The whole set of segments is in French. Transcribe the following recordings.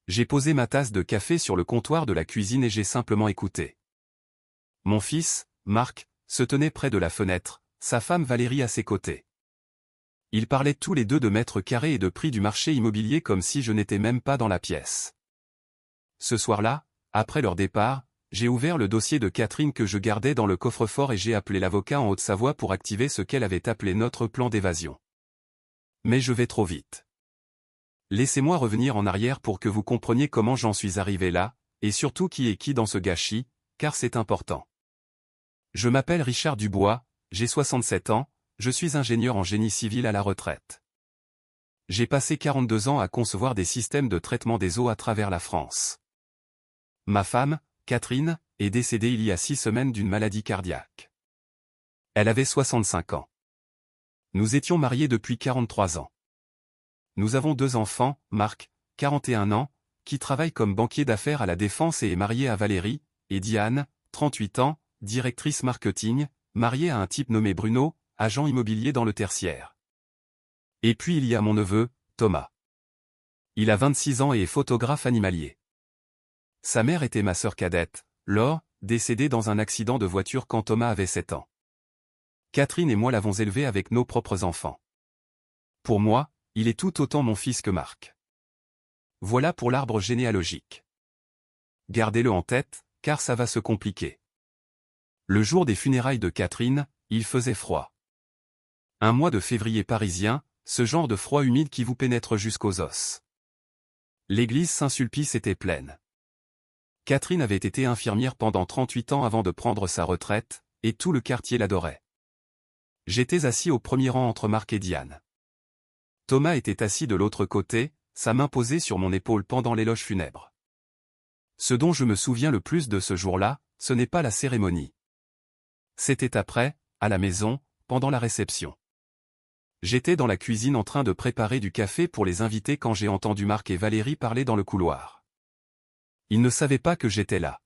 J'ai posé ma tasse de café sur le comptoir de la cuisine et j'ai simplement écouté. Mon fils, Marc, se tenait près de la fenêtre, sa femme Valérie à ses côtés. Ils parlaient tous les deux de mètres carrés et de prix du marché immobilier comme si je n'étais même pas dans la pièce. Ce soir-là, après leur départ, j'ai ouvert le dossier de Catherine que je gardais dans le coffre-fort et j'ai appelé l'avocat en Haute-Savoie pour activer ce qu'elle avait appelé notre plan d'évasion. Mais je vais trop vite. Laissez-moi revenir en arrière pour que vous compreniez comment j'en suis arrivé là, et surtout qui est qui dans ce gâchis, car c'est important. Je m'appelle Richard Dubois, j'ai 67 ans, je suis ingénieur en génie civil à la retraite. J'ai passé 42 ans à concevoir des systèmes de traitement des eaux à travers la France. Ma femme, Catherine, est décédée il y a 6 semaines d'une maladie cardiaque. Elle avait 65 ans. Nous étions mariés depuis 43 ans. Nous avons 2 enfants, Marc, 41 ans, qui travaille comme banquier d'affaires à la Défense et est marié à Valérie, et Diane, 38 ans, directrice marketing, mariée à un type nommé Bruno, agent immobilier dans le tertiaire. Et puis il y a mon neveu, Thomas. Il a 26 ans et est photographe animalier. Sa mère était ma sœur cadette, Laure, décédée dans un accident de voiture quand Thomas avait 7 ans. Catherine et moi l'avons élevé avec nos propres enfants. Pour moi, il est tout autant mon fils que Marc. Voilà pour l'arbre généalogique. Gardez-le en tête, car ça va se compliquer. Le jour des funérailles de Catherine, il faisait froid. Un mois de février parisien, ce genre de froid humide qui vous pénètre jusqu'aux os. L'église Saint-Sulpice était pleine. Catherine avait été infirmière pendant 38 ans avant de prendre sa retraite, et tout le quartier l'adorait. J'étais assis au premier rang entre Marc et Diane. Thomas était assis de l'autre côté, sa main posée sur mon épaule pendant l'éloge funèbre. Ce dont je me souviens le plus de ce jour-là, ce n'est pas la cérémonie. C'était après, à la maison, pendant la réception. J'étais dans la cuisine en train de préparer du café pour les invités quand j'ai entendu Marc et Valérie parler dans le couloir. Ils ne savaient pas que j'étais là.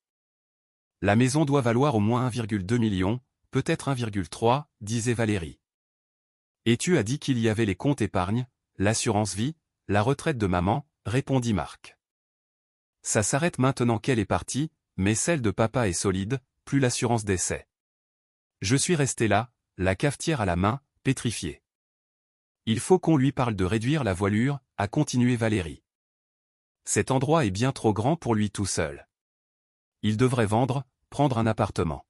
La maison doit valoir au moins 1,2 million, peut-être 1,3, disait Valérie. Et tu as dit qu'il y avait les comptes épargne, l'assurance vie, la retraite de maman, répondit Marc. Ça s'arrête maintenant qu'elle est partie, mais celle de papa est solide, plus l'assurance décès. Je suis resté là, la cafetière à la main, pétrifié. Il faut qu'on lui parle de réduire la voilure, a continué Valérie. Cet endroit est bien trop grand pour lui tout seul. Il devrait vendre, prendre un appartement.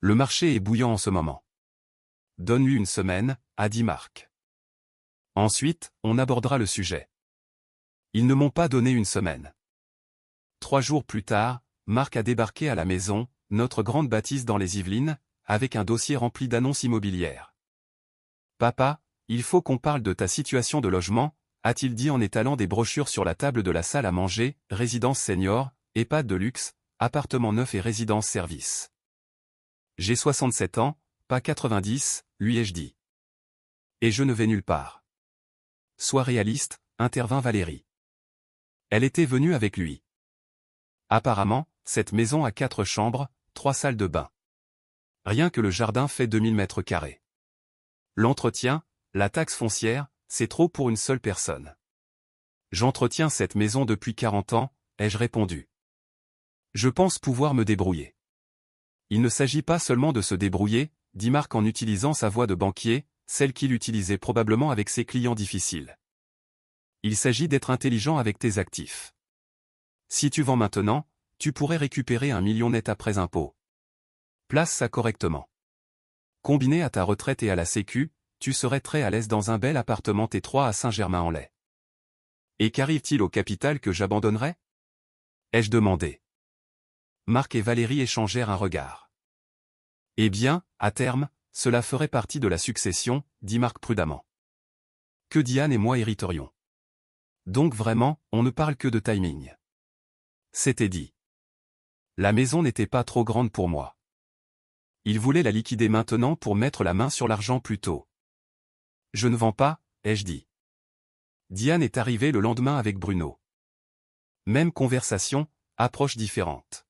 Le marché est bouillant en ce moment. Donne-lui une semaine, a dit Marc. Ensuite, on abordera le sujet. Ils ne m'ont pas donné une semaine. 3 jours plus tard, Marc a débarqué à la maison, notre grande bâtisse dans les Yvelines, avec un dossier rempli d'annonces immobilières. Papa, il faut qu'on parle de ta situation de logement, a-t-il dit en étalant des brochures sur la table de la salle à manger, résidence senior, EHPAD de luxe, appartement neuf et résidence service. J'ai 67 ans, pas 90, lui ai-je dit. Et je ne vais nulle part. Sois réaliste, intervint Valérie. Elle était venue avec lui. Apparemment, cette maison a 4 chambres, 3 salles de bain. Rien que le jardin fait 2000 mètres carrés. L'entretien, la taxe foncière, c'est trop pour une seule personne. J'entretiens cette maison depuis 40 ans, ai-je répondu. Je pense pouvoir me débrouiller. Il ne s'agit pas seulement de se débrouiller, dit Marc en utilisant sa voix de banquier, celle qu'il utilisait probablement avec ses clients difficiles. Il s'agit d'être intelligent avec tes actifs. Si tu vends maintenant, tu pourrais récupérer 1 million net après impôt. Place ça correctement. Combiné à ta retraite et à la sécu, tu serais très à l'aise dans un bel appartement T3 à Saint-Germain-en-Laye. Et qu'arrive-t-il au capital que j'abandonnerais? Ai-je demandé. Marc et Valérie échangèrent un regard. Eh bien, à terme, cela ferait partie de la succession, dit Marc prudemment. Que Diane et moi hériterions. Donc vraiment, on ne parle que de timing. C'était dit. La maison n'était pas trop grande pour moi. Il voulait la liquider maintenant pour mettre la main sur l'argent plus tôt. Je ne vends pas, ai-je dit. Diane est arrivée le lendemain avec Bruno. Même conversation, approche différente.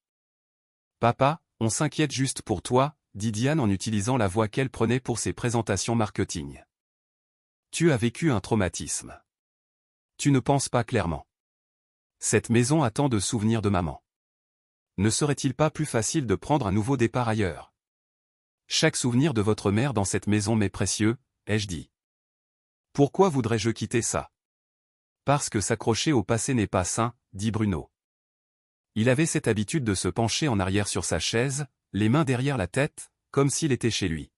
Papa, on s'inquiète juste pour toi, dit Diane en utilisant la voix qu'elle prenait pour ses présentations marketing. Tu as vécu un traumatisme. Tu ne penses pas clairement. Cette maison a tant de souvenirs de maman. Ne serait-il pas plus facile de prendre un nouveau départ ailleurs? Chaque souvenir de votre mère dans cette maison m'est précieux, ai-je dit. Pourquoi voudrais-je quitter ça? Parce que s'accrocher au passé n'est pas sain, dit Bruno. Il avait cette habitude de se pencher en arrière sur sa chaise, les mains derrière la tête, comme s'il était chez lui.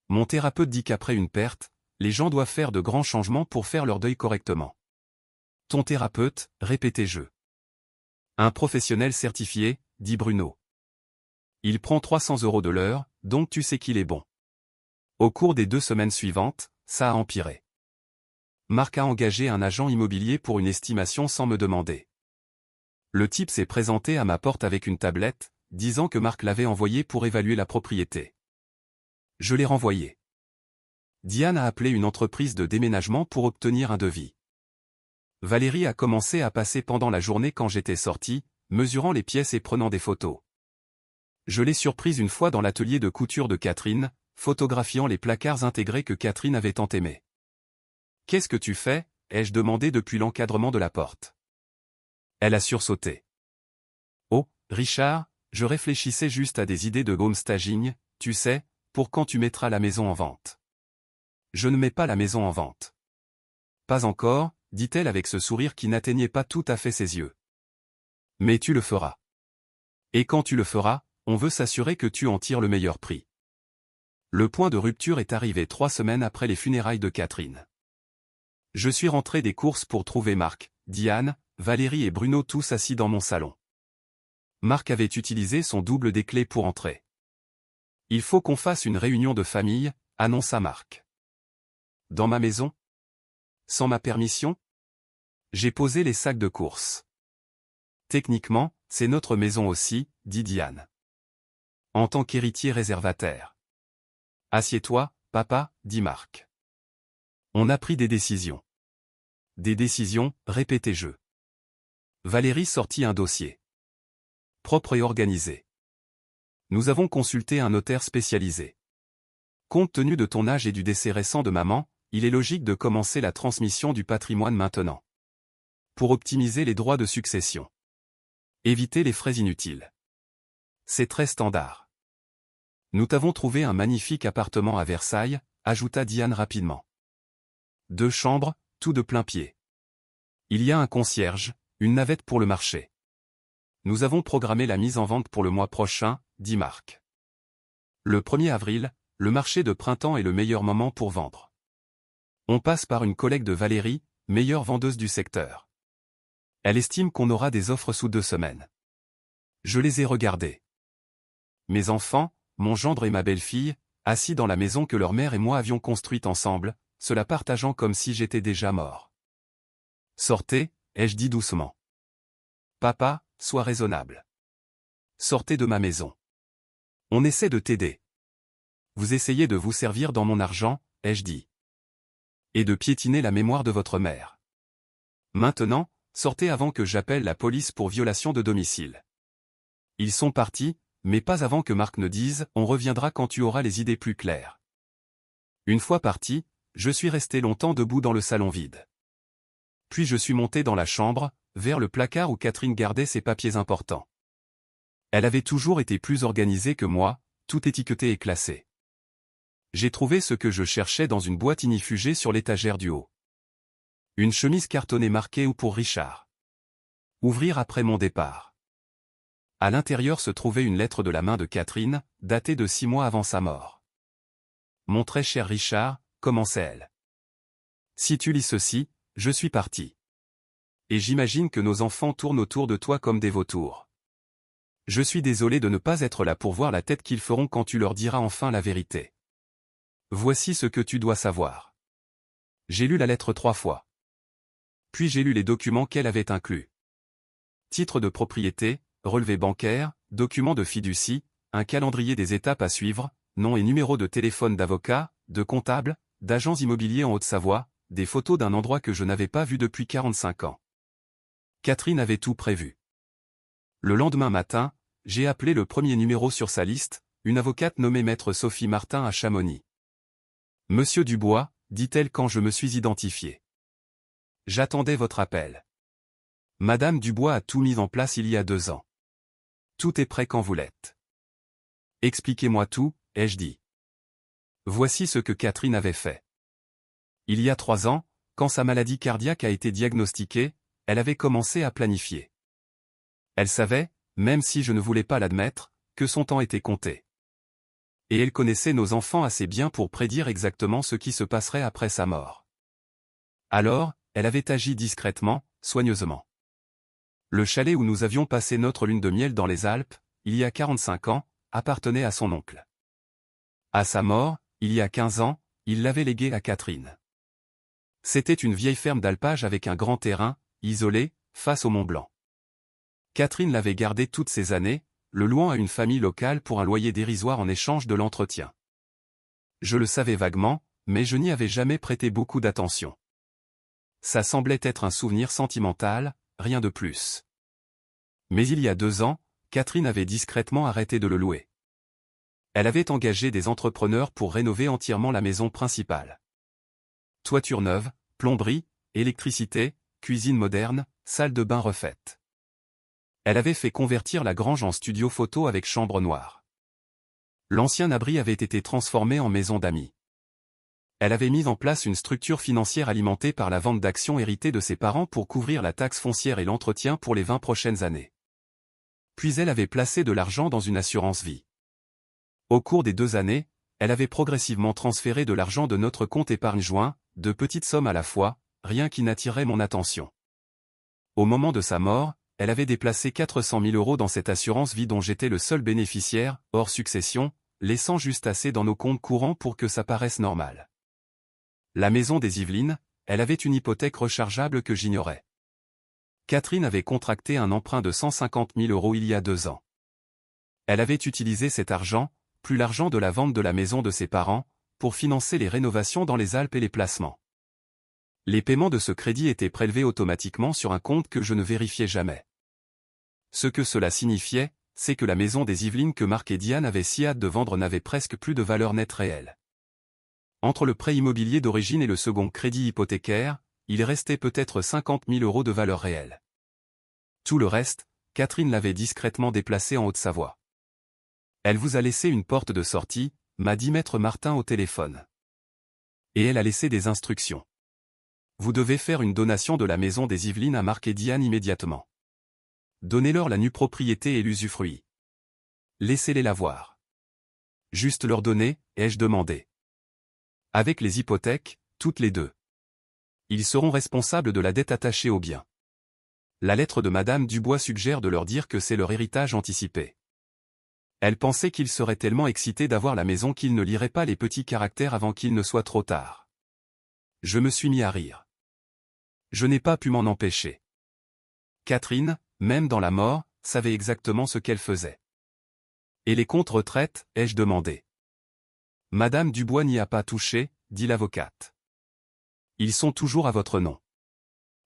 Mon thérapeute dit qu'après une perte, les gens doivent faire de grands changements pour faire leur deuil correctement. Ton thérapeute, répétai-je. Un professionnel certifié, dit Bruno. Il prend 300 € de l'heure, donc tu sais qu'il est bon. Au cours des 2 semaines suivantes, ça a empiré. Marc a engagé un agent immobilier pour une estimation sans me demander. Le type s'est présenté à ma porte avec une tablette, disant que Marc l'avait envoyé pour évaluer la propriété. Je l'ai renvoyé. Diane a appelé une entreprise de déménagement pour obtenir un devis. Valérie a commencé à passer pendant la journée quand j'étais sorti, mesurant les pièces et prenant des photos. Je l'ai surprise une fois dans l'atelier de couture de Catherine, photographiant les placards intégrés que Catherine avait tant aimés. « Qu'est-ce que tu fais » ai-je demandé depuis l'encadrement de la porte. Elle a sursauté. « Oh, Richard, je réfléchissais juste à des idées de home staging, tu sais, pour quand tu mettras la maison en vente. » Je ne mets pas la maison en vente. Pas encore, dit-elle avec ce sourire qui n'atteignait pas tout à fait ses yeux. Mais tu le feras. Et quand tu le feras, on veut s'assurer que tu en tires le meilleur prix. Le point de rupture est arrivé 3 semaines après les funérailles de Catherine. Je suis rentré des courses pour trouver Marc, Diane, Valérie et Bruno tous assis dans mon salon. Marc avait utilisé son double des clés pour entrer. « Il faut qu'on fasse une réunion de famille », annonça Marc. « Dans ma maison ? Sans ma permission ? » J'ai posé les sacs de course. « Techniquement, c'est notre maison aussi, dit Diane. En tant qu'héritier réservataire. »« Assieds-toi, papa, dit Marc. On a pris des décisions. »« Des décisions, répétai-je. Valérie sortit un dossier. Propre et organisé. Nous avons consulté un notaire spécialisé. Compte tenu de ton âge et du décès récent de maman, il est logique de commencer la transmission du patrimoine maintenant. Pour optimiser les droits de succession. Éviter les frais inutiles. C'est très standard. Nous t'avons trouvé un magnifique appartement à Versailles, ajouta Diane rapidement. 2 chambres, tout de plein pied. Il y a un concierge, une navette pour le marché. Nous avons programmé la mise en vente pour le mois prochain, dit Marc. Le 1er avril, le marché de printemps est le meilleur moment pour vendre. On passe par une collègue de Valérie, meilleure vendeuse du secteur. Elle estime qu'on aura des offres sous 2 semaines. Je les ai regardées. Mes enfants, mon gendre et ma belle-fille, assis dans la maison que leur mère et moi avions construite ensemble, se la partageant comme si j'étais déjà mort. Sortez, ai-je dit doucement. Papa, sois raisonnable. Sortez de ma maison. On essaie de t'aider. Vous essayez de vous servir dans mon argent, ai-je dit. Et de piétiner la mémoire de votre mère. Maintenant, sortez avant que j'appelle la police pour violation de domicile. Ils sont partis, mais pas avant que Marc ne dise « On reviendra quand tu auras les idées plus claires ». Une fois parti, je suis resté longtemps debout dans le salon vide. Puis je suis monté dans la chambre, vers le placard où Catherine gardait ses papiers importants. Elle avait toujours été plus organisée que moi, tout étiqueté et classé. J'ai trouvé ce que je cherchais dans une boîte inifugée sur l'étagère du haut. Une chemise cartonnée marquée ou pour Richard. Ouvrir après mon départ. À l'intérieur se trouvait une lettre de la main de Catherine, datée de 6 mois avant sa mort. Mon très cher Richard, commençait-elle. Si tu lis ceci, je suis parti. Et j'imagine que nos enfants tournent autour de toi comme des vautours. Je suis désolé de ne pas être là pour voir la tête qu'ils feront quand tu leur diras enfin la vérité. Voici ce que tu dois savoir. J'ai lu la lettre 3 fois. Puis j'ai lu les documents qu'elle avait inclus. Titre de propriété, relevé bancaire, document de fiducie, un calendrier des étapes à suivre, nom et numéro de téléphone d'avocat, de comptable, d'agents immobiliers en Haute-Savoie, des photos d'un endroit que je n'avais pas vu depuis 45 ans. Catherine avait tout prévu. Le lendemain matin, j'ai appelé le premier numéro sur sa liste, une avocate nommée Maître Sophie Martin à Chamonix. « Monsieur Dubois » dit-elle quand je me suis identifié. « J'attendais votre appel. » Madame Dubois a tout mis en place il y a 2 ans. Tout est prêt quand vous l'êtes. Expliquez-moi tout, ai-je dit. Voici ce que Catherine avait fait. Il y a 3 ans, quand sa maladie cardiaque a été diagnostiquée, elle avait commencé à planifier. Elle savait, même si je ne voulais pas l'admettre, que son temps était compté. Et elle connaissait nos enfants assez bien pour prédire exactement ce qui se passerait après sa mort. Alors, elle avait agi discrètement, soigneusement. Le chalet où nous avions passé notre lune de miel dans les Alpes, il y a 45 ans, appartenait à son oncle. À sa mort, il y a 15 ans, il l'avait légué à Catherine. C'était une vieille ferme d'alpage avec un grand terrain, isolé, face au Mont Blanc. Catherine l'avait gardé toutes ces années, le louant à une famille locale pour un loyer dérisoire en échange de l'entretien. Je le savais vaguement, mais je n'y avais jamais prêté beaucoup d'attention. Ça semblait être un souvenir sentimental, rien de plus. Mais il y a 2 ans, Catherine avait discrètement arrêté de le louer. Elle avait engagé des entrepreneurs pour rénover entièrement la maison principale. Toiture neuve, plomberie, électricité, cuisine moderne, salle de bain refaite. Elle avait fait convertir la grange en studio photo avec chambre noire. L'ancien abri avait été transformé en maison d'amis. Elle avait mis en place une structure financière alimentée par la vente d'actions héritées de ses parents pour couvrir la taxe foncière et l'entretien pour les 20 prochaines années. Puis elle avait placé de l'argent dans une assurance vie. Au cours des 2 années, elle avait progressivement transféré de l'argent de notre compte épargne joint, de petites sommes à la fois, rien qui n'attirait mon attention. Au moment de sa mort, elle avait déplacé 400 000 € dans cette assurance vie dont j'étais le seul bénéficiaire, hors succession, laissant juste assez dans nos comptes courants pour que ça paraisse normal. La maison des Yvelines, elle avait une hypothèque rechargeable que j'ignorais. Catherine avait contracté un emprunt de 150 000 € il y a 2 ans. Elle avait utilisé cet argent, plus l'argent de la vente de la maison de ses parents, pour financer les rénovations dans les Alpes et les placements. Les paiements de ce crédit étaient prélevés automatiquement sur un compte que je ne vérifiais jamais. Ce que cela signifiait, c'est que la maison des Yvelines que Marc et Diane avaient si hâte de vendre n'avait presque plus de valeur nette réelle. Entre le prêt immobilier d'origine et le second crédit hypothécaire, il restait peut-être 50 000 € de valeur réelle. Tout le reste, Catherine l'avait discrètement déplacé en Haute-Savoie. Elle vous a laissé une porte de sortie, m'a dit maître Martin au téléphone. Et elle a laissé des instructions. Vous devez faire une donation de la maison des Yvelines à Marc et Diane immédiatement. Donnez-leur la nue propriété et l'usufruit. Laissez-les la voir. Juste leur donner, ai-je demandé. Avec les hypothèques, toutes les 2. Ils seront responsables de la dette attachée au bien. La lettre de Madame Dubois suggère de leur dire que c'est leur héritage anticipé. Elle pensait qu'ils seraient tellement excités d'avoir la maison qu'ils ne liraient pas les petits caractères avant qu'il ne soit trop tard. Je me suis mis à rire. Je n'ai pas pu m'en empêcher. Catherine, même dans la mort, savait exactement ce qu'elle faisait. Et les comptes retraite, ai-je demandé. Madame Dubois n'y a pas touché, dit l'avocate. Ils sont toujours à votre nom.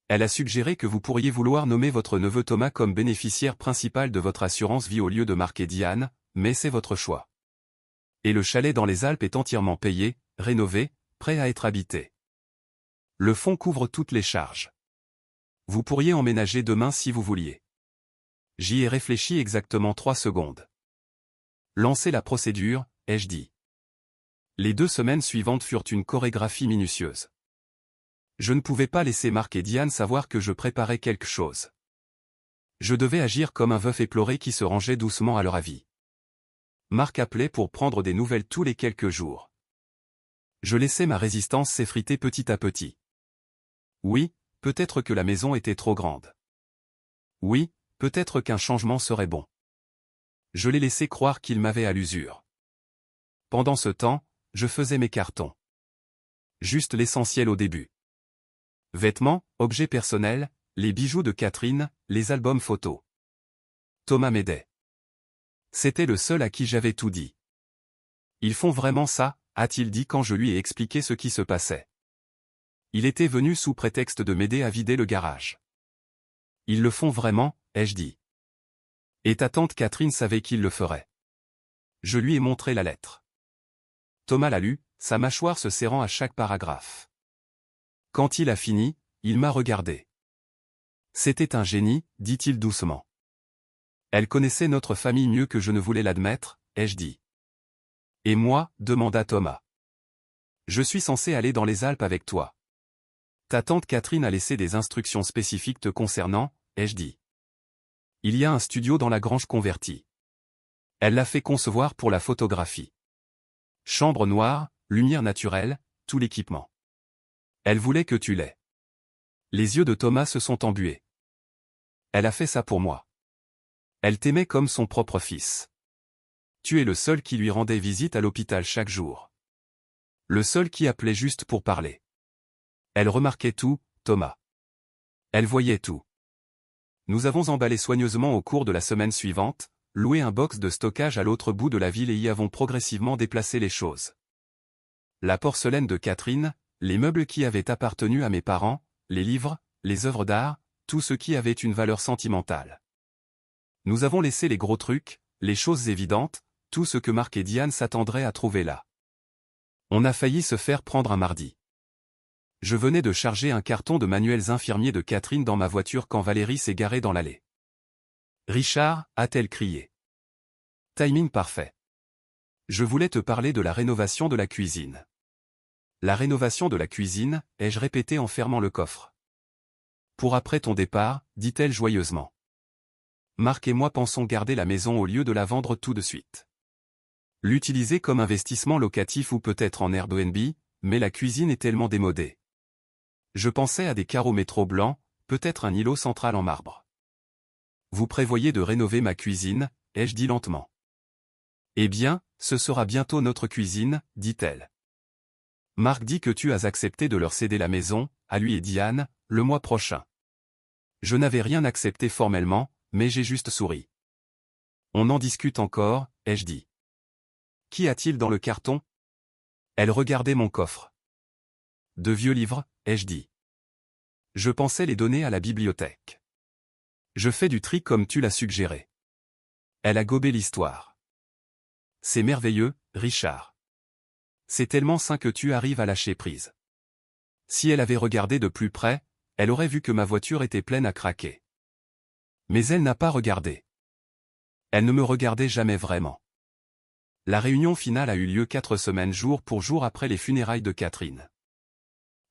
Elle a suggéré que vous pourriez vouloir nommer votre neveu Thomas comme bénéficiaire principal de votre assurance vie au lieu de Marc et Diane, mais c'est votre choix. Et le chalet dans les Alpes est entièrement payé, rénové, prêt à être habité. Le fonds couvre toutes les charges. Vous pourriez emménager demain si vous vouliez. J'y ai réfléchi exactement 3 secondes. Lancez la procédure, ai-je dit. Les 2 semaines suivantes furent une chorégraphie minutieuse. Je ne pouvais pas laisser Marc et Diane savoir que je préparais quelque chose. Je devais agir comme un veuf éploré qui se rangeait doucement à leur avis. Marc appelait pour prendre des nouvelles tous les quelques jours. Je laissais ma résistance s'effriter petit à petit. Oui, peut-être que la maison était trop grande. Oui, peut-être qu'un changement serait bon. Je l'ai laissé croire qu'il m'avait à l'usure. Pendant ce temps, je faisais mes cartons. Juste l'essentiel au début. Vêtements, objets personnels, les bijoux de Catherine, les albums photos. Thomas m'aidait. C'était le seul à qui j'avais tout dit. Ils font vraiment ça, a-t-il dit quand je lui ai expliqué ce qui se passait. Il était venu sous prétexte de m'aider à vider le garage. Ils le font vraiment, ai-je dit. Et ta tante Catherine savait qu'il le ferait. Je lui ai montré la lettre. Thomas l'a lue, sa mâchoire se serrant à chaque paragraphe. Quand il a fini, il m'a regardé. C'était un génie, dit-il doucement. Elle connaissait notre famille mieux que je ne voulais l'admettre, ai-je dit. Et moi, demanda Thomas. Je suis censé aller dans les Alpes avec toi. Ta tante Catherine a laissé des instructions spécifiques te concernant, ai-je dit. Il y a un studio dans la grange convertie. Elle l'a fait concevoir pour la photographie. Chambre noire, lumière naturelle, tout l'équipement. Elle voulait que tu l'aies. Les yeux de Thomas se sont embués. Elle a fait ça pour moi. Elle t'aimait comme son propre fils. Tu es le seul qui lui rendait visite à l'hôpital chaque jour. Le seul qui appelait juste pour parler. Elle remarquait tout, Thomas. Elle voyait tout. Nous avons emballé soigneusement au cours de la semaine suivante, loué un box de stockage à l'autre bout de la ville et y avons progressivement déplacé les choses. La porcelaine de Catherine, les meubles qui avaient appartenu à mes parents, les livres, les œuvres d'art, tout ce qui avait une valeur sentimentale. Nous avons laissé les gros trucs, les choses évidentes, tout ce que Marc et Diane s'attendraient à trouver là. On a failli se faire prendre un mardi. Je venais de charger un carton de manuels infirmiers de Catherine dans ma voiture quand Valérie s'est garée dans l'allée. « Richard » a-t-elle crié. Timing parfait. Je voulais te parler de la rénovation de la cuisine. La rénovation de la cuisine, ai-je répété en fermant le coffre. Pour après ton départ, dit-elle joyeusement. Marc et moi pensons garder la maison au lieu de la vendre tout de suite. L'utiliser comme investissement locatif ou peut-être en Airbnb, mais la cuisine est tellement démodée. Je pensais à des carreaux métro blancs, peut-être un îlot central en marbre. Vous prévoyez de rénover ma cuisine, ai-je dit lentement. Eh bien, ce sera bientôt notre cuisine, dit-elle. Marc dit que tu as accepté de leur céder la maison, à lui et Diane, le mois prochain. Je n'avais rien accepté formellement, mais j'ai juste souri. On en discute encore, ai-je dit. Qu'y a-t-il dans le carton? Elle regardait mon coffre. De vieux livres, ai-je dit. Je pensais les donner à la bibliothèque. Je fais du tri comme tu l'as suggéré. Elle a gobé l'histoire. C'est merveilleux, Richard. C'est tellement sain que tu arrives à lâcher prise. Si elle avait regardé de plus près, elle aurait vu que ma voiture était pleine à craquer. Mais elle n'a pas regardé. Elle ne me regardait jamais vraiment. La réunion finale a eu lieu 4 semaines jour pour jour après les funérailles de Catherine.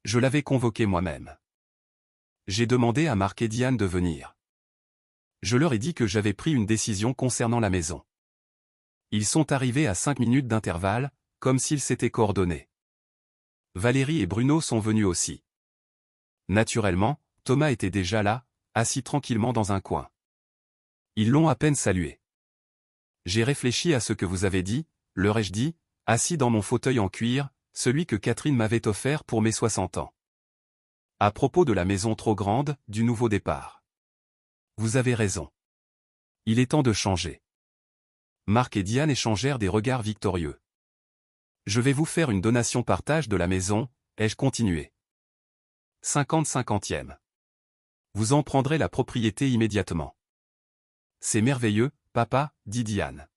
Je l'avais convoquée moi-même. J'ai demandé à Marc et Diane de venir. Je leur ai dit que j'avais pris une décision concernant la maison. Ils sont arrivés à 5 minutes d'intervalle, comme s'ils s'étaient coordonnés. Valérie et Bruno sont venus aussi. Naturellement, Thomas était déjà là, assis tranquillement dans un coin. Ils l'ont à peine salué. J'ai réfléchi à ce que vous avez dit, leur ai-je dit, assis dans mon fauteuil en cuir, celui que Catherine m'avait offert pour mes 60 ans. À propos de la maison trop grande, du nouveau départ. Vous avez raison. Il est temps de changer. Marc et Diane échangèrent des regards victorieux. Je vais vous faire une donation partage de la maison, ai-je continué. 50-50e. Vous en prendrez la propriété immédiatement. C'est merveilleux, papa, dit Diane.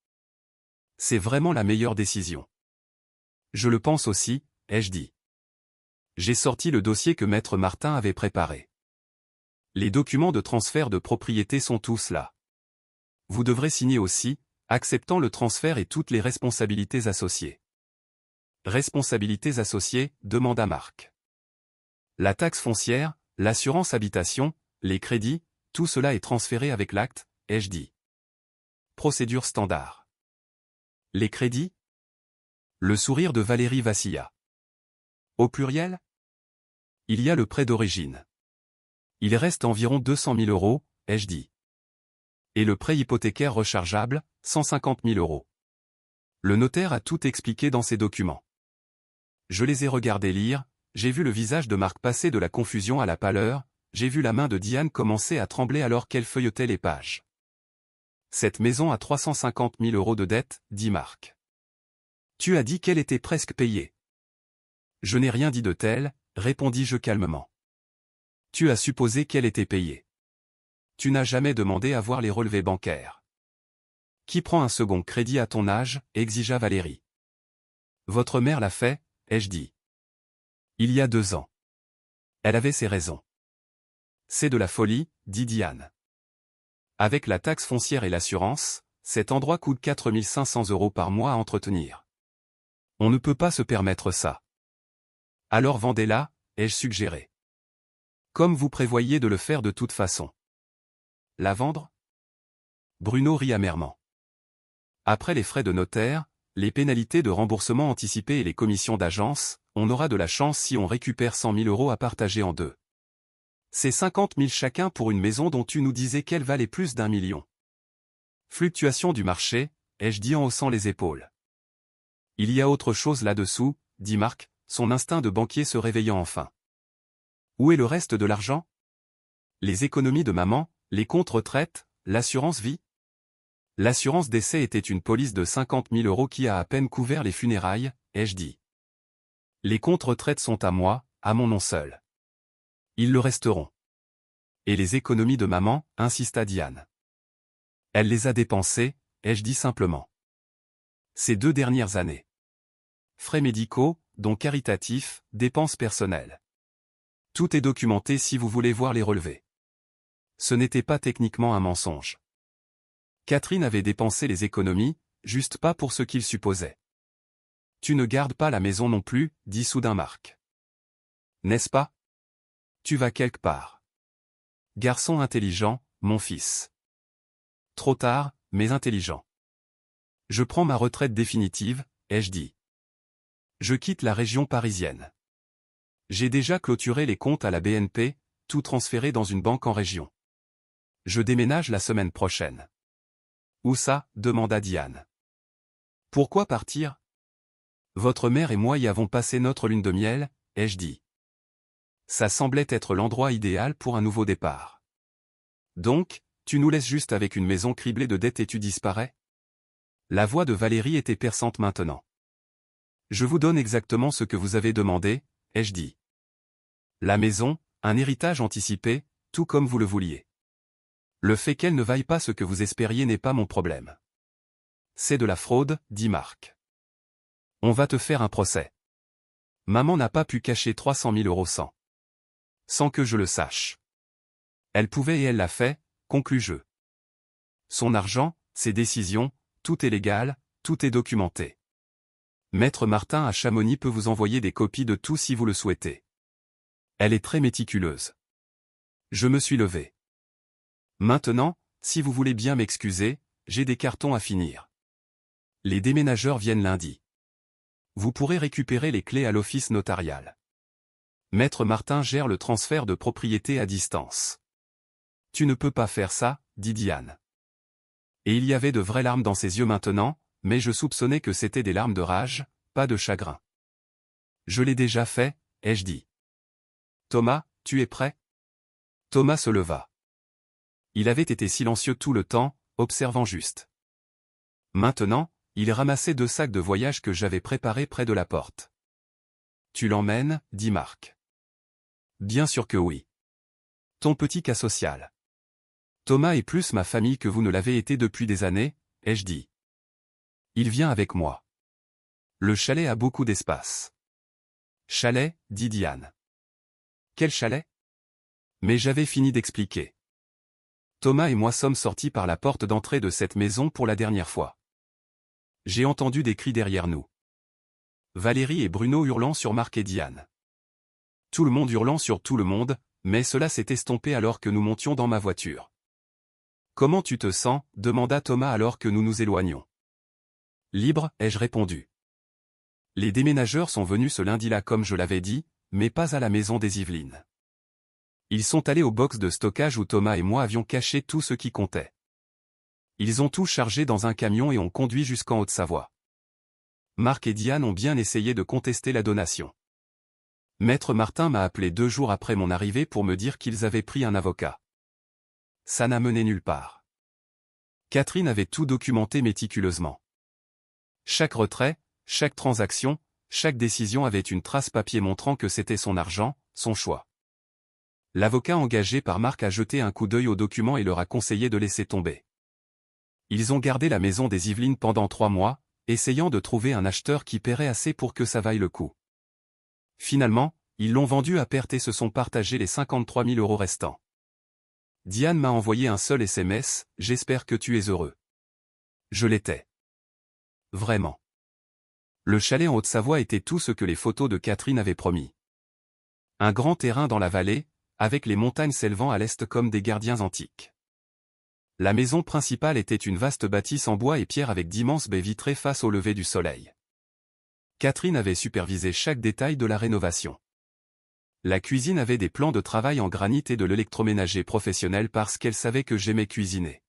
C'est vraiment la meilleure décision. Je le pense aussi, ai-je dit. J'ai sorti le dossier que Maître Martin avait préparé. Les documents de transfert de propriété sont tous là. Vous devrez signer aussi, acceptant le transfert et toutes les responsabilités associées. Responsabilités associées, demanda Marc. La taxe foncière, l'assurance habitation, les crédits, tout cela est transféré avec l'acte, ai-je dit. Procédure standard. Les crédits? Le sourire de Valérie vacilla. Au pluriel? Il y a le prêt d'origine. Il reste environ 200 000 euros, ai-je dit. Et le prêt hypothécaire rechargeable, 150 000 euros. Le notaire a tout expliqué dans ses documents. Je les ai regardés lire, j'ai vu le visage de Marc passer de la confusion à la pâleur, j'ai vu la main de Diane commencer à trembler alors qu'elle feuilletait les pages. Cette maison a 350 000 euros de dette, dit Marc. Tu as dit qu'elle était presque payée. Je n'ai rien dit de tel, répondis-je calmement. Tu as supposé qu'elle était payée. Tu n'as jamais demandé à voir les relevés bancaires. Qui prend un second crédit à ton âge, exigea Valérie. Votre mère l'a fait, ai-je dit. Il y a 2 ans. Elle avait ses raisons. C'est de la folie, dit Diane. Avec la taxe foncière et l'assurance, cet endroit coûte 4 500 € par mois à entretenir. On ne peut pas se permettre ça. Alors vendez-la, ai-je suggéré. Comme vous prévoyez de le faire de toute façon. La vendre? Bruno rit amèrement. Après les frais de notaire, les pénalités de remboursement anticipé et les commissions d'agence, on aura de la chance si on récupère 100 000 € à partager en deux. C'est 50 000 chacun pour une maison dont tu nous disais qu'elle valait plus d'1 million. Fluctuation du marché, ai-je dit en haussant les épaules. Il y a autre chose là-dessous, dit Marc, son instinct de banquier se réveillant enfin. Où est le reste de l'argent? Les économies de maman, les comptes retraite, l'assurance vie? L'assurance décès était une police de 50 000 € qui a à peine couvert les funérailles, ai-je dit. Les comptes retraite sont à moi, à mon nom seul. Ils le resteront. Et les économies de maman, insista Diane. Elle les a dépensées, ai-je dit simplement. Ces 2 dernières années. Frais médicaux, dons caritatifs, dépenses personnelles. Tout est documenté si vous voulez voir les relevés. Ce n'était pas techniquement un mensonge. Catherine avait dépensé les économies, juste pas pour ce qu'il supposait. Tu ne gardes pas la maison non plus, dit soudain Marc. N'est-ce pas? Tu vas quelque part. Garçon intelligent, mon fils. Trop tard, mais intelligent. Je prends ma retraite définitive, ai-je dit. Je quitte la région parisienne. J'ai déjà clôturé les comptes à la BNP, tout transféré dans une banque en région. Je déménage la semaine prochaine. Où ça? Demanda Diane. Pourquoi partir? Votre mère et moi y avons passé notre lune de miel, ai-je dit. Ça semblait être l'endroit idéal pour un nouveau départ. Donc, tu nous laisses juste avec une maison criblée de dettes et tu disparais? La voix de Valérie était perçante maintenant. Je vous donne exactement ce que vous avez demandé, ai-je dit. La maison, un héritage anticipé, tout comme vous le vouliez. Le fait qu'elle ne vaille pas ce que vous espériez n'est pas mon problème. C'est de la fraude, dit Marc. On va te faire un procès. Maman n'a pas pu cacher 300 000 € sans que je le sache. Elle pouvait et elle l'a fait, conclus-je. Son argent, ses décisions, tout est légal, tout est documenté. Maître Martin à Chamonix peut vous envoyer des copies de tout si vous le souhaitez. Elle est très méticuleuse. Je me suis levé. Maintenant, si vous voulez bien m'excuser, j'ai des cartons à finir. Les déménageurs viennent lundi. Vous pourrez récupérer les clés à l'office notarial. Maître Martin gère le transfert de propriété à distance. Tu ne peux pas faire ça, dit Diane. Et il y avait de vraies larmes dans ses yeux maintenant, mais je soupçonnais que c'était des larmes de rage, pas de chagrin. Je l'ai déjà fait, ai-je dit. Thomas, tu es prêt? Thomas se leva. Il avait été silencieux tout le temps, observant juste. Maintenant, il ramassait 2 sacs de voyage que j'avais préparés près de la porte. Tu l'emmènes, dit Marc. Bien sûr que oui. Ton petit cas social. Thomas est plus ma famille que vous ne l'avez été depuis des années, ai-je dit. Il vient avec moi. Le chalet a beaucoup d'espace. Chalet, dit Diane. Quel chalet? Mais j'avais fini d'expliquer. Thomas et moi sommes sortis par la porte d'entrée de cette maison pour la dernière fois. J'ai entendu des cris derrière nous. Valérie et Bruno hurlant sur Marc et Diane. Tout le monde hurlant sur tout le monde, mais cela s'est estompé alors que nous montions dans ma voiture. Comment tu te sens? Demanda Thomas alors que nous nous éloignions. Libre, ai-je répondu. Les déménageurs sont venus ce lundi-là comme je l'avais dit, mais pas à la maison des Yvelines. Ils sont allés au box de stockage où Thomas et moi avions caché tout ce qui comptait. Ils ont tout chargé dans un camion et ont conduit jusqu'en Haute-Savoie. Marc et Diane ont bien essayé de contester la donation. Maître Martin m'a appelé 2 jours après mon arrivée pour me dire qu'ils avaient pris un avocat. Ça n'a mené nulle part. Catherine avait tout documenté méticuleusement. Chaque retrait, chaque transaction, chaque décision avait une trace papier montrant que c'était son argent, son choix. L'avocat engagé par Marc a jeté un coup d'œil aux documents et leur a conseillé de laisser tomber. Ils ont gardé la maison des Yvelines pendant 3 mois, essayant de trouver un acheteur qui paierait assez pour que ça vaille le coup. Finalement, ils l'ont vendu à perte et se sont partagés les 53 000 € restants. Diane m'a envoyé un seul SMS, j'espère que tu es heureux. Je l'étais. Vraiment. Le chalet en Haute-Savoie était tout ce que les photos de Catherine avaient promis. Un grand terrain dans la vallée, avec les montagnes s'élevant à l'est comme des gardiens antiques. La maison principale était une vaste bâtisse en bois et pierre avec d'immenses baies vitrées face au lever du soleil. Catherine avait supervisé chaque détail de la rénovation. La cuisine avait des plans de travail en granit et de l'électroménager professionnel parce qu'elle savait que j'aimais cuisiner.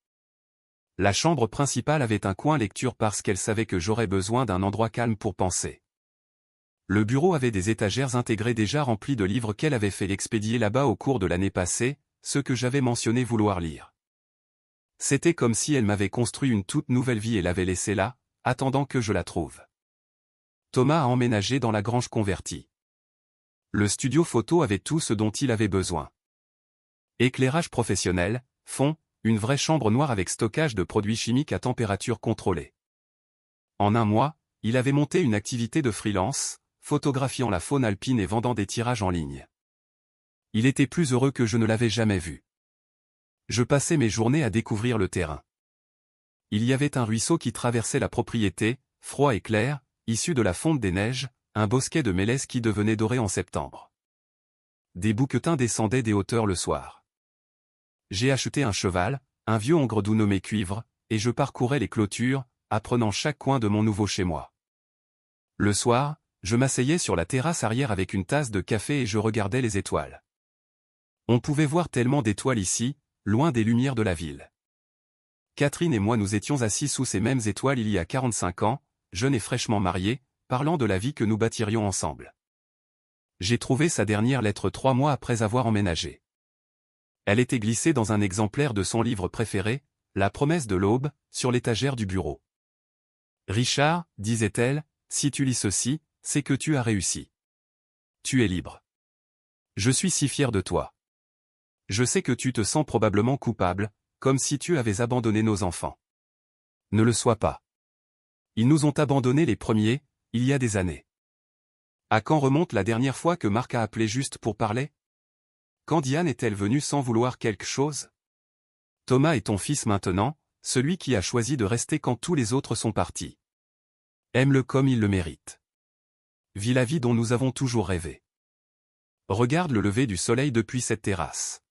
La chambre principale avait un coin lecture parce qu'elle savait que j'aurais besoin d'un endroit calme pour penser. Le bureau avait des étagères intégrées déjà remplies de livres qu'elle avait fait expédier là-bas au cours de l'année passée, ceux que j'avais mentionné vouloir lire. C'était comme si elle m'avait construit une toute nouvelle vie et l'avait laissée là, attendant que je la trouve. Thomas a emménagé dans la grange convertie. Le studio photo avait tout ce dont il avait besoin. Éclairage professionnel, fond, une vraie chambre noire avec stockage de produits chimiques à température contrôlée. En un mois, il avait monté une activité de freelance, photographiant la faune alpine et vendant des tirages en ligne. Il était plus heureux que je ne l'avais jamais vu. Je passais mes journées à découvrir le terrain. Il y avait un ruisseau qui traversait la propriété, froid et clair, issu de la fonte des neiges, un bosquet de mélèzes qui devenait doré en septembre. Des bouquetins descendaient des hauteurs le soir. J'ai acheté un cheval, un vieux hongre doux nommé Cuivre, et je parcourais les clôtures, apprenant chaque coin de mon nouveau chez moi. Le soir, je m'asseyais sur la terrasse arrière avec une tasse de café et je regardais les étoiles. On pouvait voir tellement d'étoiles ici, loin des lumières de la ville. Catherine et moi nous étions assis sous ces mêmes étoiles il y a 45 ans, jeunes et fraîchement mariés, parlant de la vie que nous bâtirions ensemble. J'ai trouvé sa dernière lettre 3 mois après avoir emménagé. Elle était glissée dans un exemplaire de son livre préféré, La promesse de l'aube, sur l'étagère du bureau. Richard, disait-elle, si tu lis ceci, c'est que tu as réussi. Tu es libre. Je suis si fier de toi. Je sais que tu te sens probablement coupable, comme si tu avais abandonné nos enfants. Ne le sois pas. Ils nous ont abandonnés les premiers, il y a des années. À quand remonte la dernière fois que Marc a appelé juste pour parler? Quand Diane est-elle venue sans vouloir quelque chose? Thomas est ton fils maintenant, celui qui a choisi de rester quand tous les autres sont partis. Aime-le comme il le mérite. Vis la vie dont nous avons toujours rêvé. Regarde le lever du soleil depuis cette terrasse.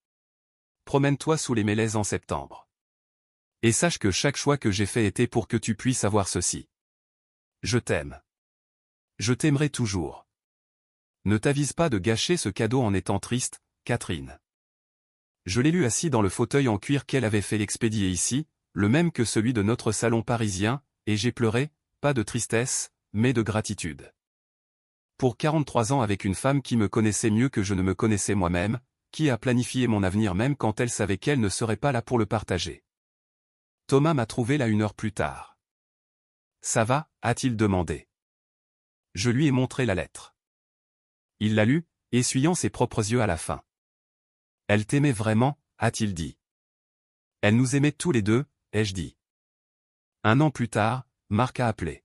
Promène-toi sous les mélèzes en septembre. Et sache que chaque choix que j'ai fait était pour que tu puisses avoir ceci. Je t'aime. Je t'aimerai toujours. Ne t'avise pas de gâcher ce cadeau en étant triste, Catherine. Je l'ai lu assis dans le fauteuil en cuir qu'elle avait fait expédier ici, le même que celui de notre salon parisien, et j'ai pleuré, pas de tristesse, mais de gratitude. Pour 43 ans avec une femme qui me connaissait mieux que je ne me connaissais moi-même, qui a planifié mon avenir même quand elle savait qu'elle ne serait pas là pour le partager. Thomas m'a trouvé là 1 heure plus tard. Ça va, a-t-il demandé. Je lui ai montré la lettre. Il l'a lue, essuyant ses propres yeux à la fin. Elle t'aimait vraiment, a-t-il dit. Elle nous aimait tous les deux, ai-je dit. 1 an plus tard, Marc a appelé.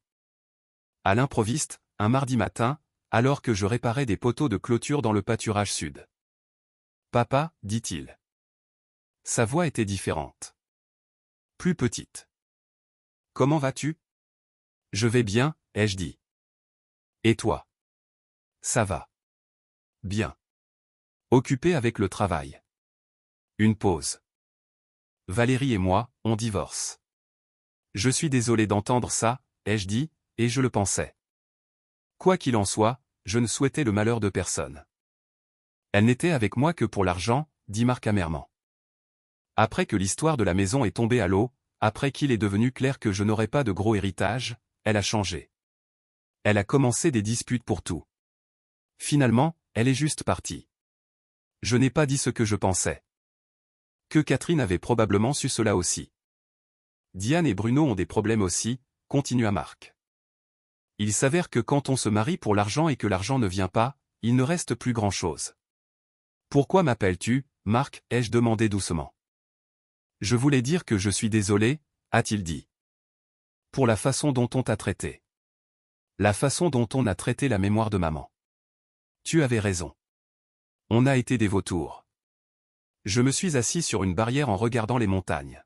À l'improviste, un mardi matin, alors que je réparais des poteaux de clôture dans le pâturage sud. Papa, dit-il. Sa voix était différente. Plus petite. Comment vas-tu? Je vais bien, ai-je dit. Et toi? Ça va. Bien. Occupé avec le travail. Une pause. Valérie et moi, on divorce. Je suis désolé d'entendre ça, ai-je dit, et je le pensais. Quoi qu'il en soit, je ne souhaitais le malheur de personne. Elle n'était avec moi que pour l'argent, dit Marc amèrement. Après que l'histoire de la maison est tombée à l'eau, après qu'il est devenu clair que je n'aurais pas de gros héritage, elle a changé. Elle a commencé des disputes pour tout. Finalement, elle est juste partie. Je n'ai pas dit ce que je pensais. Que Catherine avait probablement su cela aussi. Diane et Bruno ont des problèmes aussi, continua Marc. Il s'avère que quand on se marie pour l'argent et que l'argent ne vient pas, il ne reste plus grand-chose. Pourquoi m'appelles-tu, Marc, ai-je demandé doucement. Je voulais dire que je suis désolé, a-t-il dit. Pour la façon dont on t'a traité. La façon dont on a traité la mémoire de maman. Tu avais raison. On a été des vautours. Je me suis assis sur une barrière en regardant les montagnes.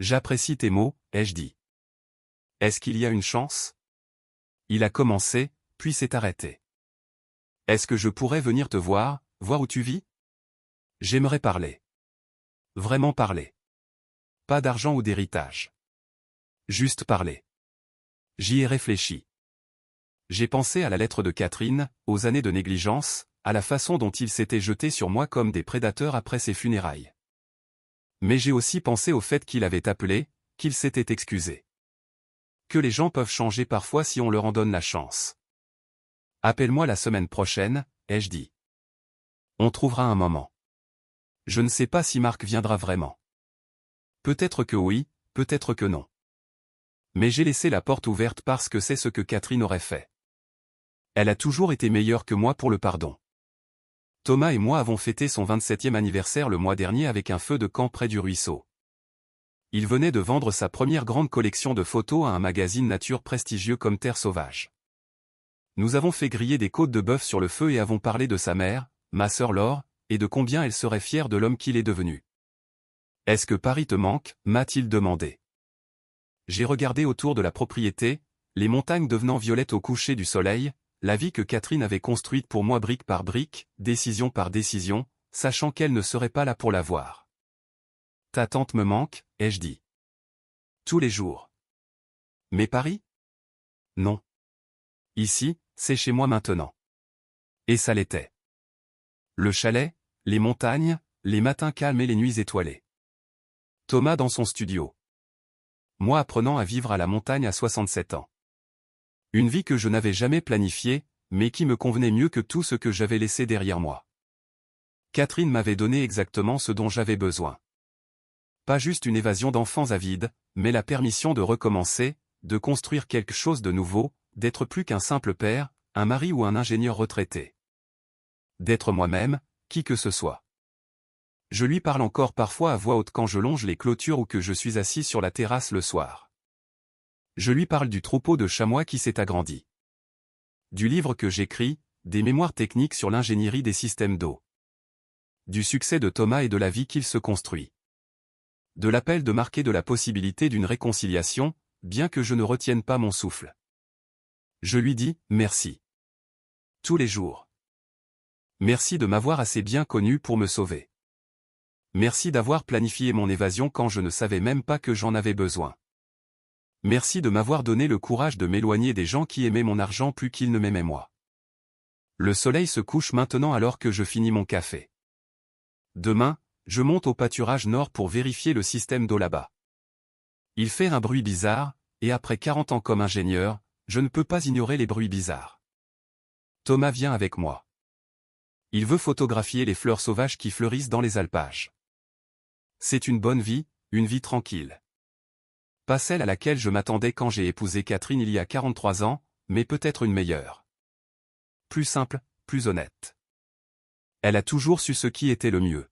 J'apprécie tes mots, ai-je dit. Est-ce qu'il y a une chance? Il a commencé, puis s'est arrêté. Est-ce que je pourrais venir te voir, voir où tu vis? J'aimerais parler. Vraiment parler. Pas d'argent ou d'héritage. Juste parler. J'y ai réfléchi. J'ai pensé à la lettre de Catherine, aux années de négligence, à la façon dont il s'était jeté sur moi comme des prédateurs après ses funérailles. Mais j'ai aussi pensé au fait qu'il avait appelé, qu'il s'était excusé. Que les gens peuvent changer parfois si on leur en donne la chance. Appelle-moi la semaine prochaine, ai-je dit. On trouvera un moment. Je ne sais pas si Marc viendra vraiment. Peut-être que oui, peut-être que non. Mais j'ai laissé la porte ouverte parce que c'est ce que Catherine aurait fait. Elle a toujours été meilleure que moi pour le pardon. Thomas et moi avons fêté son 27e anniversaire le mois dernier avec un feu de camp près du ruisseau. Il venait de vendre sa première grande collection de photos à un magazine nature prestigieux comme Terre Sauvage. Nous avons fait griller des côtes de bœuf sur le feu et avons parlé de sa mère, ma sœur Laure, et de combien elle serait fière de l'homme qu'il est devenu. « Est-ce que Paris te manque » m'a-t-il demandé. J'ai regardé autour de la propriété, les montagnes devenant violettes au coucher du soleil, la vie que Catherine avait construite pour moi brique par brique, décision par décision, sachant qu'elle ne serait pas là pour la voir. « Ta tante me manque » ai-je dit. Tous les jours. Mais Paris? Non. Ici, c'est chez moi maintenant. Et ça l'était. Le chalet, les montagnes, les matins calmes et les nuits étoilées. Thomas dans son studio. Moi apprenant à vivre à la montagne à 67 ans. Une vie que je n'avais jamais planifiée, mais qui me convenait mieux que tout ce que j'avais laissé derrière moi. Catherine m'avait donné exactement ce dont j'avais besoin. Pas juste une évasion d'enfants avides, mais la permission de recommencer, de construire quelque chose de nouveau, d'être plus qu'un simple père, un mari ou un ingénieur retraité. D'être moi-même, qui que ce soit. Je lui parle encore parfois à voix haute quand je longe les clôtures ou que je suis assis sur la terrasse le soir. Je lui parle du troupeau de chamois qui s'est agrandi. Du livre que j'écris, des mémoires techniques sur l'ingénierie des systèmes d'eau. Du succès de Thomas et de la vie qu'il se construit. De l'appel de Marc et de la possibilité d'une réconciliation, bien que je ne retienne pas mon souffle. Je lui dis « merci ». Tous les jours. Merci de m'avoir assez bien connu pour me sauver. Merci d'avoir planifié mon évasion quand je ne savais même pas que j'en avais besoin. Merci de m'avoir donné le courage de m'éloigner des gens qui aimaient mon argent plus qu'ils ne m'aimaient moi. Le soleil se couche maintenant alors que je finis mon café. Demain, je monte au pâturage nord pour vérifier le système d'eau là-bas. Il fait un bruit bizarre, et après 40 ans comme ingénieur, je ne peux pas ignorer les bruits bizarres. Thomas vient avec moi. Il veut photographier les fleurs sauvages qui fleurissent dans les alpages. C'est une bonne vie, une vie tranquille. Pas celle à laquelle je m'attendais quand j'ai épousé Catherine il y a 43 ans, mais peut-être une meilleure. Plus simple, plus honnête. Elle a toujours su ce qui était le mieux.